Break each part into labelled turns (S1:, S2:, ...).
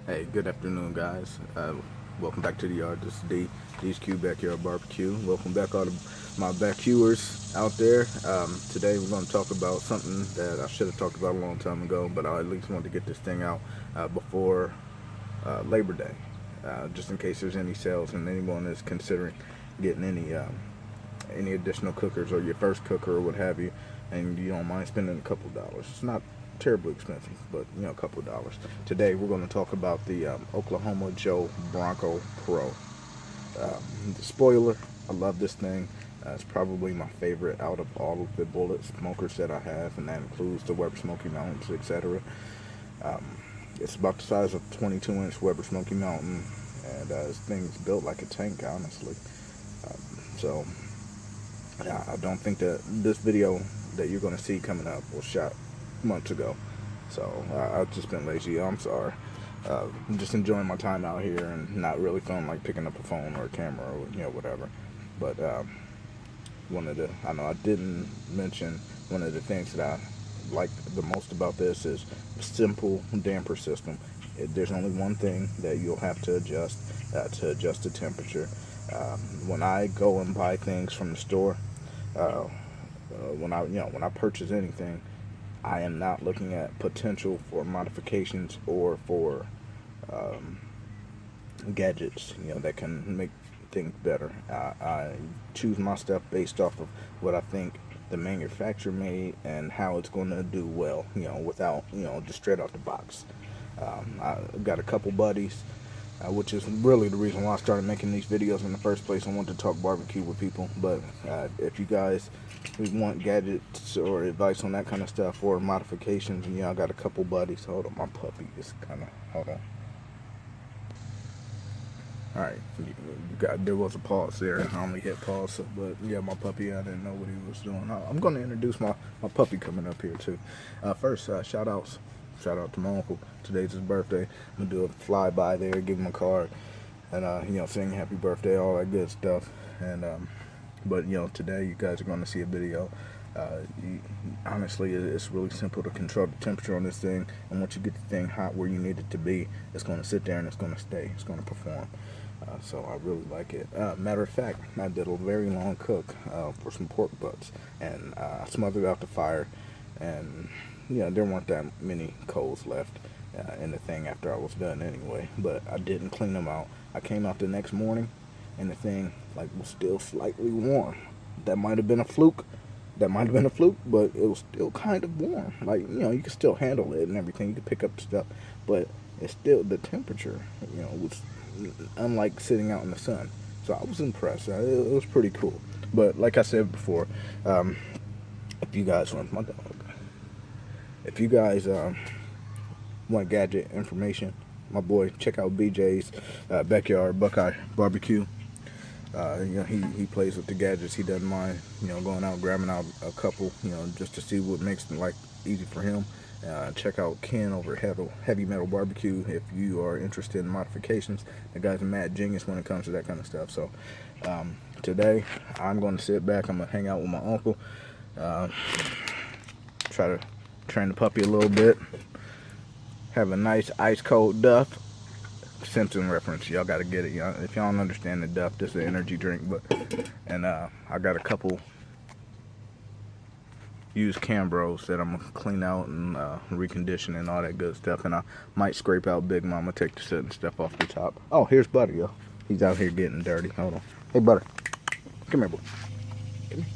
S1: Hey, good afternoon, guys. Welcome back to the yard. This is D's Q Backyard Barbecue. Welcome back, all of my barbecue out there. Today we're going to talk about something that I should have talked about a long time ago, but I at least wanted to get this thing out before Labor Day, just in case there's any sales and anyone is considering getting any additional cookers or your first cooker or what have you, and you don't mind spending a couple dollars. It's not terribly expensive, but a couple of dollars. Today we're going to talk about the Oklahoma Joe Bronco Pro. The spoiler, I love this thing. It's probably my favorite out of all of the bullet smokers that I have, and that includes the Weber Smoky Mountains, etc. It's about the size of 22-inch Weber Smoky Mountain, and this thing's built like a tank, honestly. So I don't think that this video that you're going to see coming up was shot months ago, so I've just been lazy. I'm sorry. I'm just enjoying my time out here and not really feeling like picking up a phone or a camera or whatever. But I know I didn't mention one of the things that I like the most about this is a simple damper system. There's only one thing that you'll have to adjust the temperature. When I go and buy things from the store, when I purchase anything, I am not looking at potential for modifications or for gadgets, that can make things better. I choose my stuff based off of what I think the manufacturer made and how it's going to do well, without, just straight out the box. I've got a couple buddies, which is really the reason why I started making these videos in the first place. I wanted to talk barbecue with people, but if you guys want gadgets or advice on that kind of stuff or modifications, I got a couple buddies. Hold on, my puppy is kind of, hold on. Alright, there was a pause there. I only hit pause, but yeah, my puppy, I didn't know what he was doing. I'm going to introduce my puppy coming up here too. First, shout out to my uncle. Today's his birthday. I'm going to do a flyby there, give him a card, and sing happy birthday, all that good stuff. And but today you guys are going to see a video. Honestly, it's really simple to control the temperature on this thing, and once you get the thing hot where you need it to be, it's going to sit there and it's going to stay. It's going to perform. So I really like it. Matter of fact, I did a very long cook for some pork butts, and I smothered out the fire, and there weren't that many coals left in the thing after I was done anyway, but I didn't clean them out. I came out the next morning, and the thing was still slightly warm. That might have been a fluke, but it was still kind of warm. You could still handle it and everything. You could pick up the stuff, but it's still, the temperature, was unlike sitting out in the sun. So I was impressed. It was pretty cool. But like I said before, if you guys want my dog, if you guys want gadget information, my boy, check out BJ's Backyard Buckeye Barbecue. He plays with the gadgets. He doesn't mind, going out, grabbing out a couple, just to see what makes life easy for him. Check out Ken over at Heavy Metal Barbecue if you are interested in modifications. The guy's a mad genius when it comes to that kind of stuff. So today I'm going to sit back. I'm going to hang out with my uncle, try to train the puppy a little bit, have a nice ice cold Duff. Simpson reference, y'all gotta get it. If y'all don't understand the Duff, this is an energy drink. And I got a couple used Cambros that I'm gonna clean out and recondition and all that good stuff. And I might scrape out Big Mama, take the certain stuff off the top. Oh, here's Butter, yo. He's out here getting dirty. Hold on. Hey, Butter, come here, boy. Come here.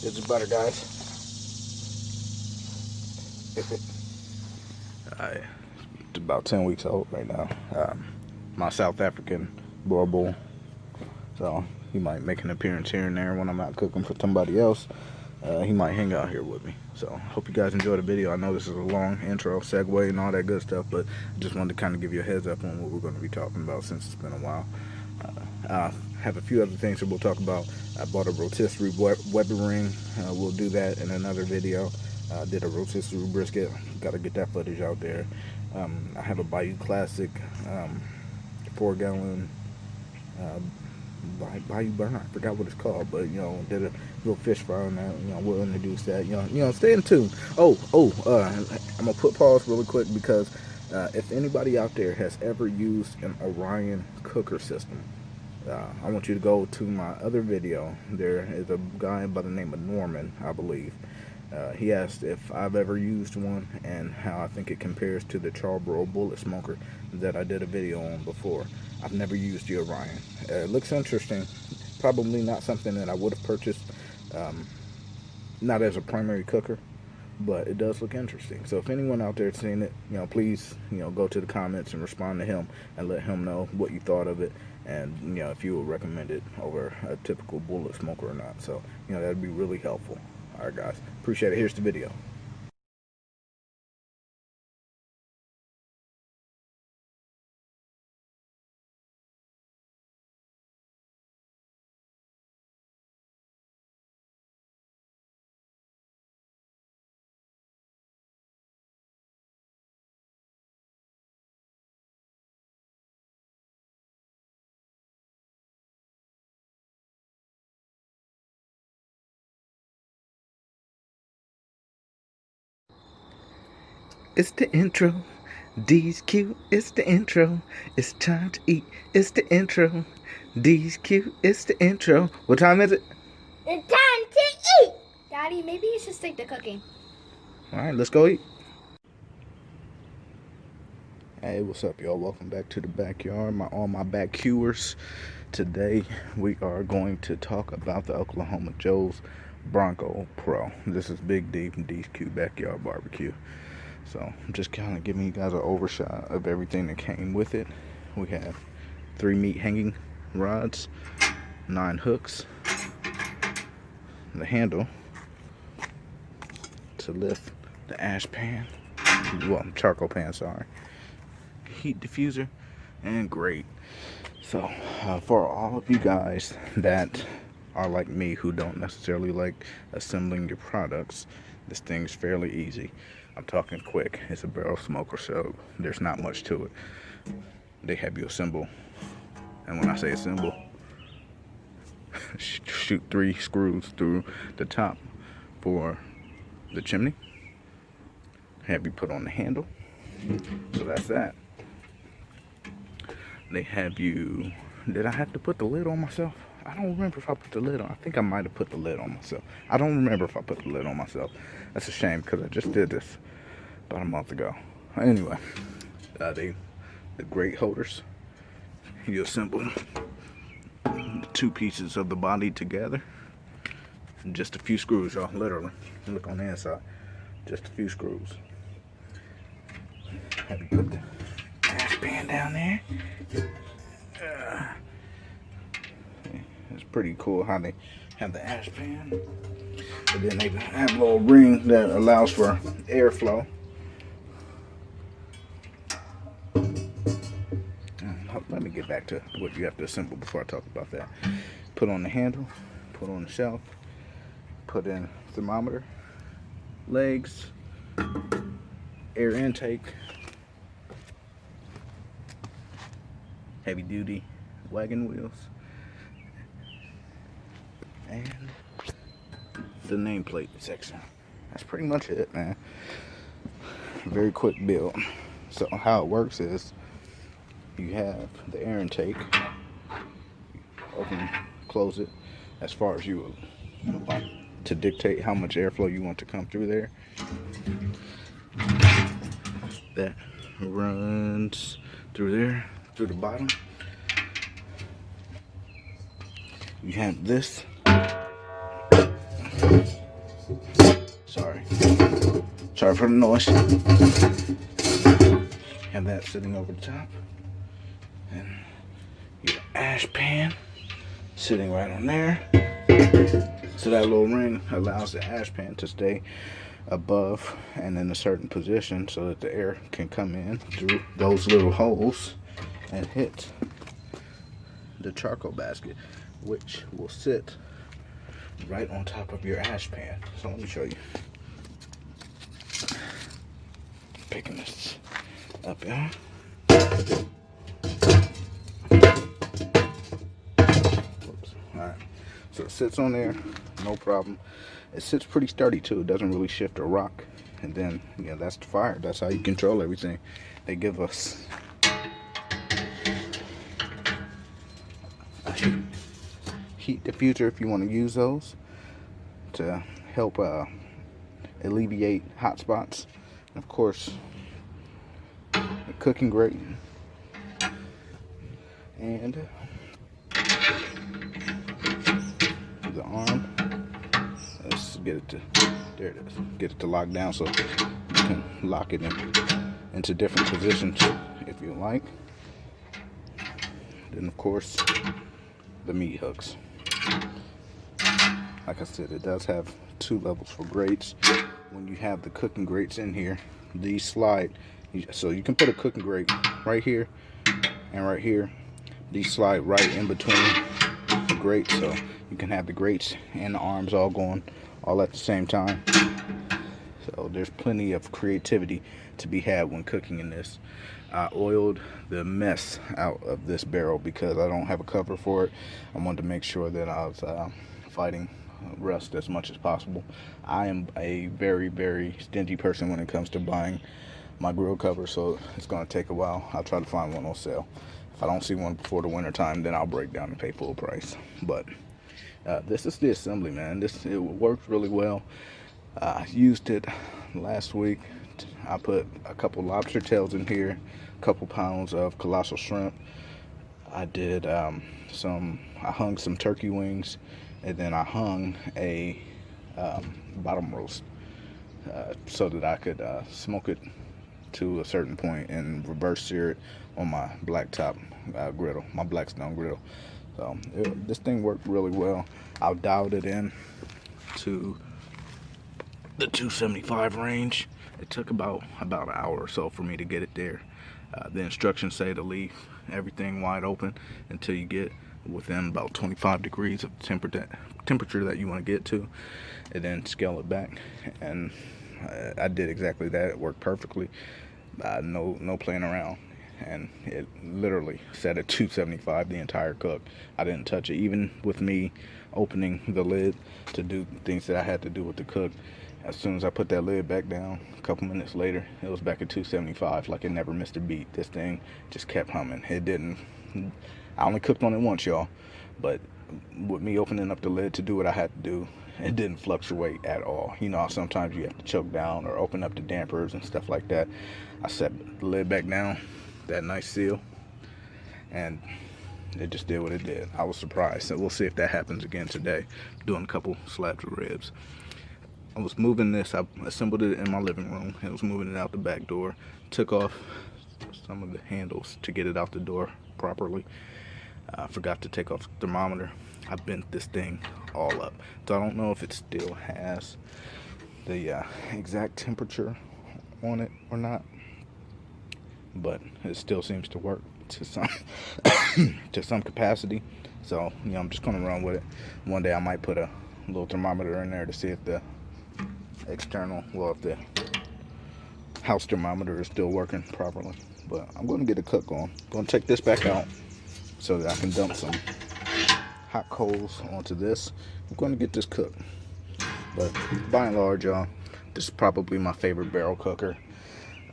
S1: This is Butter, guys. It's about 10 weeks old right now. My South African Boerboel. So he might make an appearance here and there when I'm out cooking for somebody else. He might hang out here with me. So hope you guys enjoy the video. I know this is a long intro, segue, and all that good stuff, but I just wanted to kind of give you a heads up on what we're going to be talking about since it's been a while. I have a few other things that we'll talk about. I bought a rotisserie Weber ring. We'll do that in another video. I did a rotisserie brisket. Got to get that footage out there. I have a Bayou Classic 4-gallon Bayou Burner. I forgot what it's called, but did a little fish fry on that. We'll introduce that. Stay in tune. I'm gonna put pause really quick because if anybody out there has ever used an Orion cooker system, I want you to go to my other video. There is a guy by the name of Norman, I believe. He asked if I've ever used one and how I think it compares to the Charbroil bullet smoker that I did a video on before. I've never used the Orion. It looks interesting. Probably not something that I would have purchased, not as a primary cooker, but it does look interesting. So if anyone out there has seen it, please, go to the comments and respond to him and let him know what you thought of it, and if you would recommend it over a typical bullet smoker or not. So that'd be really helpful. All right, guys, appreciate it. Here's the video. It's the intro. D's cute. It's the intro. It's time to eat. It's the intro. D's cute. It's the intro. What time is it?
S2: It's time to eat. Daddy, maybe you should stick to cooking.
S1: All right, let's go eat. Hey, what's up, y'all? Welcome back to the backyard. All my backcuers. Today we are going to talk about the Oklahoma Joe's Bronco Pro. This is Big D from D's Cute Backyard Barbecue. So I'm just kind of giving you guys an overshot of everything that came with it. We have 3 meat hanging rods, 9 hooks, the handle to lift the ash pan, charcoal pan, sorry, heat diffuser, and grate. So for all of you guys that are like me who don't necessarily like assembling your products, this thing's fairly easy. I'm talking quick. It's a barrel smoker, so there's not much to it. They have you assemble, and when I say assemble, shoot 3 screws through the top for the chimney. Have you put on the handle, so that's that. They have you, did I have to put the lid on myself? I don't remember if I put the lid on. I think I might have put the lid on myself. I don't remember if I put the lid on myself. That's a shame because I just did this about a month ago. Anyway, the grate holders. You assemble the 2 pieces of the body together. Just a few screws, y'all. Literally, look on the inside. Just a few screws. Have you put the ash pan down there? It's pretty cool how they have the ash pan, but then they have a little ring that allows for airflow. Let me get back to what you have to assemble before I talk about that. Put on the handle, put on the shelf, put in thermometer, legs, air intake, heavy duty wagon wheels, and the nameplate section. That's pretty much it, man. Very quick build. So how it works is you have the air intake, open, close it as far as you would to dictate how much airflow you want to come through there. That runs through there, through the bottom. You have this. Sorry for the noise. Have that sitting over the top. And your ash pan sitting right on there. So that little ring allows the ash pan to stay above and in a certain position so that the air can come in through those little holes and hit the charcoal basket, which will sit right on top of your ash pan. So let me show you. Picking this up here. So it sits on there, no problem. It sits pretty sturdy too. It doesn't really shift or rock. And then, yeah, that's the fire. That's how you control everything. They give us a heat diffuser if you want to use those to help alleviate hot spots. And of course, a cooking grate and the arm. Let's get it to, there it is. Get it to lock down so you can lock it into different positions if you like. Then of course, the meat hooks. Like I said, it does have 2 levels for grates. When you have the cooking grates in here, these slide. So you can put a cooking grate right here and right here. These slide right in between the grates, so you can have the grates and the arms all going all at the same time. So there's plenty of creativity to be had when cooking in this. I oiled the mess out of this barrel because I don't have a cover for it. I wanted to make sure that I was fighting rust as much as possible. I am a very, very stingy person when it comes to buying my grill cover, so it's going to take a while. I'll try to find one on sale. If I don't see one before the winter time, then I'll break down and pay full price. But this is the assembly, man. It worked really well. I used it last week. I put a couple lobster tails in here, a couple pounds of colossal shrimp. I did I hung some turkey wings, and then I hung a bottom roast so that I could smoke it to a certain point and reverse sear it on my blacktop griddle, my Blackstone griddle. So this thing worked really well. I dialed it in to the 275 range. It took about an hour or so for me to get it there. The instructions say to leave everything wide open until you get within about 25 degrees of temperature that you want to get to, and then scale it back. And I did exactly that. It worked perfectly. No playing around. And it literally set at 275 the entire cook. I didn't touch it, even with me opening the lid to do things that I had to do with the cook. As soon as I put that lid back down, a couple minutes later, it was back at 275, like it never missed a beat. This thing just kept humming. It didn't. I only cooked on it once, y'all, but with me opening up the lid to do what I had to do, it didn't fluctuate at all. You know how sometimes you have to choke down or open up the dampers and stuff like that. I set the lid back down, that nice seal, and it just did what it did. I was surprised. So we'll see if that happens again today. Doing a couple slabs of ribs. I was moving this. I assembled it in my living room. I was moving it out the back door. Took off some of the handles to get it out the door properly. I forgot to take off the thermometer. I bent this thing all up. So I don't know if it still has the exact temperature on it or not, but it still seems to work to some to some capacity. So I'm just gonna run with it. One day I might put a little thermometer in there to see if the external, if the house thermometer is still working properly. But I'm gonna get a cook on. Gonna take this back out so that I can dump some hot coals onto this. I'm gonna get this cooked. But by and large, y'all, this is probably my favorite barrel cooker.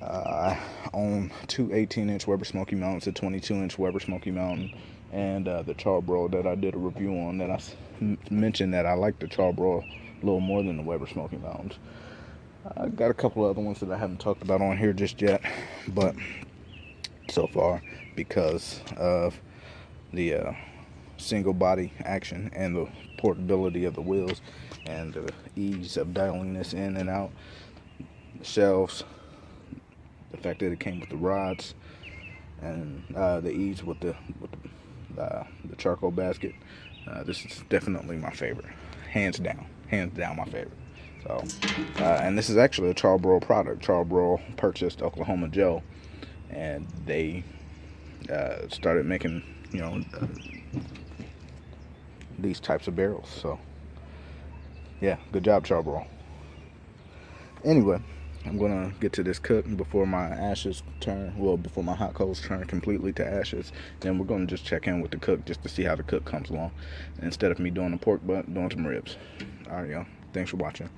S1: I own two 18-inch Weber Smoky Mountains, a 22-inch Weber Smoky Mountain, and the Charbroil that I did a review on. That I mentioned that I like the Charbroil a little more than the Weber Smoky Mountains. I got a couple other ones that I haven't talked about on here just yet, but so far, because of the single body action and the portability of the wheels and the ease of dialing this in and out, the shelves, the fact that it came with the rods, and the ease with the charcoal basket, this is definitely my favorite, hands down my favorite. So, and this is actually a Charbroil product. Charbroil purchased Oklahoma Joe, and they started making these types of barrels. So yeah, good job, Charbroil. Anyway, I'm gonna get to this cook before my ashes turn, well, before my hot coals turn completely to ashes. Then we're gonna just check in with the cook just to see how the cook comes along, instead of me doing the pork butt, doing some ribs. All right, y'all. Thanks for watching.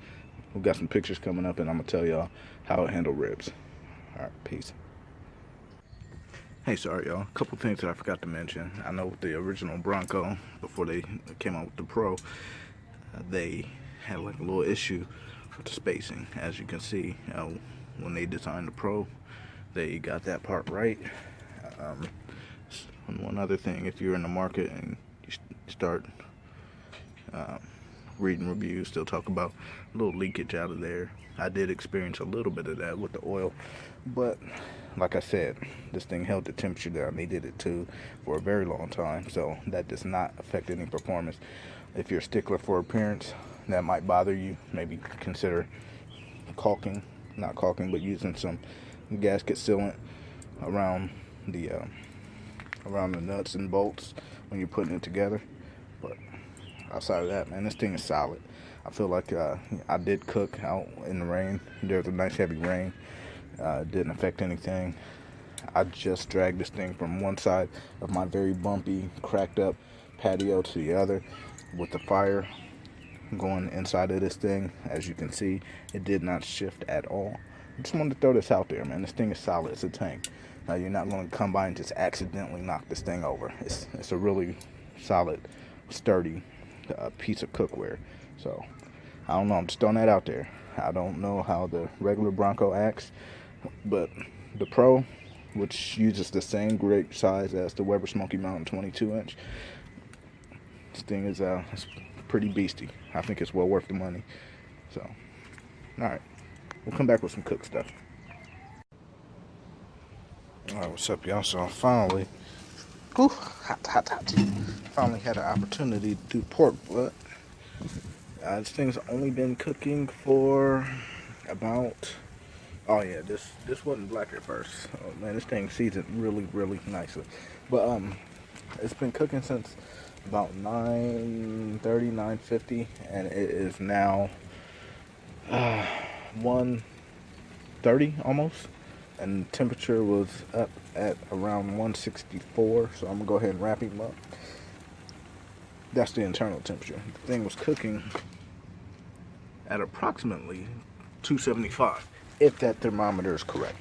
S1: We've got some pictures coming up, and I'm gonna tell y'all how I handle ribs. All right, peace. Hey, sorry y'all. A couple things that I forgot to mention. I know with the original Bronco, before they came out with the Pro, they had like a little issue with the spacing. As you can see, when they designed the Pro, they got that part right. And one other thing, if you're in the market and you start reading reviews, they'll talk about a little leakage out of there. I did experience a little bit of that with the oil, but like I said, this thing held the temperature that I needed it to for a very long time, so that does not affect any performance. If you're a stickler for appearance, that might bother you. Maybe consider not caulking, but using some gasket sealant around the nuts and bolts when you're putting it together. But outside of that, man, this thing is solid. I feel like I did cook out in the rain. There was a nice heavy rain. It didn't affect anything. I just dragged this thing from one side of my very bumpy, cracked up patio to the other with the fire going inside of this thing. As you can see, it did not shift at all. I just wanted to throw this out there, man. This thing is solid. It's a tank. Now, you're not going to come by and just accidentally knock this thing over. It's a really solid, sturdy piece of cookware. So, I don't know. I'm just throwing that out there. I don't know how the regular Bronco acts, but the Pro, which uses the same grate size as the Weber Smoky Mountain 22-inch, this thing is it's pretty beastie. I think it's well worth the money. So, alright. We'll come back with some cook stuff. Alright, what's up, y'all? So, finally, finally had an opportunity to do pork butt. This thing's only been cooking for about, oh yeah, this wasn't black at first. Oh man, this thing seasoned really, really nicely. But it's been cooking since about 9:30, 9:50, and it is now 1:30 almost, and temperature was up at around 164. So I'm gonna go ahead and wrap him up. That's the internal temperature. The thing was cooking at approximately 275, if that thermometer is correct.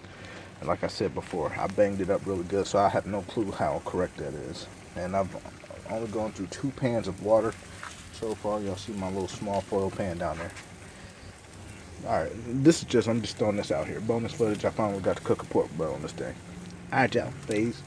S1: And like I said before, I banged it up really good, so I have no clue how correct that is. And I've only gone through 2 pans of water so far. Y'all see my little small foil pan down there. Alright, I'm just throwing this out here. Bonus footage, I finally got to cook a pork butt on this thing. Alright, y'all, please.